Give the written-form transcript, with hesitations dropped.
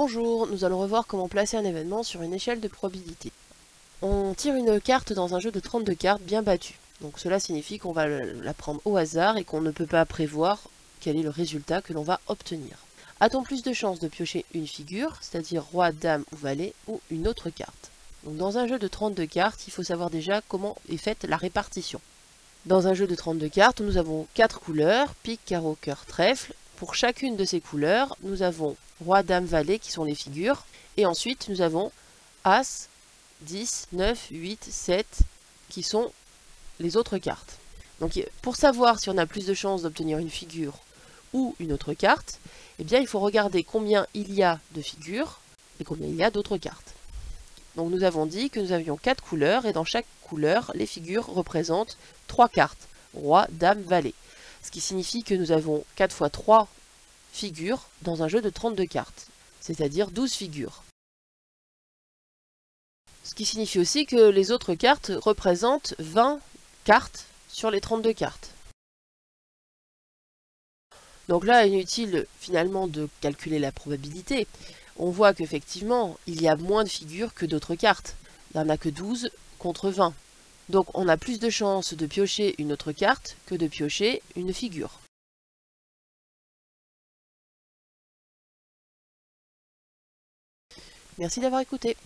Bonjour, nous allons revoir comment placer un événement sur une échelle de probabilité. On tire une carte dans un jeu de 32 cartes bien battu. Donc cela signifie qu'on va la prendre au hasard et qu'on ne peut pas prévoir quel est le résultat que l'on va obtenir. A-t-on plus de chances de piocher une figure, c'est-à-dire roi, dame ou valet, ou une autre carte? Donc dans un jeu de 32 cartes, il faut savoir déjà comment est faite la répartition. Dans un jeu de 32 cartes, nous avons 4 couleurs, pique, carreau, cœur, trèfle. Pour chacune de ces couleurs, nous avons roi, dame, valet qui sont les figures. Et ensuite, nous avons as, 10, 9, 8, 7 qui sont les autres cartes. Donc pour savoir si on a plus de chances d'obtenir une figure ou une autre carte, eh bien il faut regarder combien il y a de figures et combien il y a d'autres cartes. Donc nous avons dit que nous avions 4 couleurs et dans chaque couleur, les figures représentent 3 cartes, roi, dame, valet. Ce qui signifie que nous avons 4 fois 3 figures dans un jeu de 32 cartes, c'est-à-dire 12 figures. Ce qui signifie aussi que les autres cartes représentent 20 cartes sur les 32 cartes. Donc là, inutile finalement de calculer la probabilité. On voit qu'effectivement, il y a moins de figures que d'autres cartes. Il n'y en a que 12 contre 20. Donc on a plus de chances de piocher une autre carte que de piocher une figure. Merci d'avoir écouté.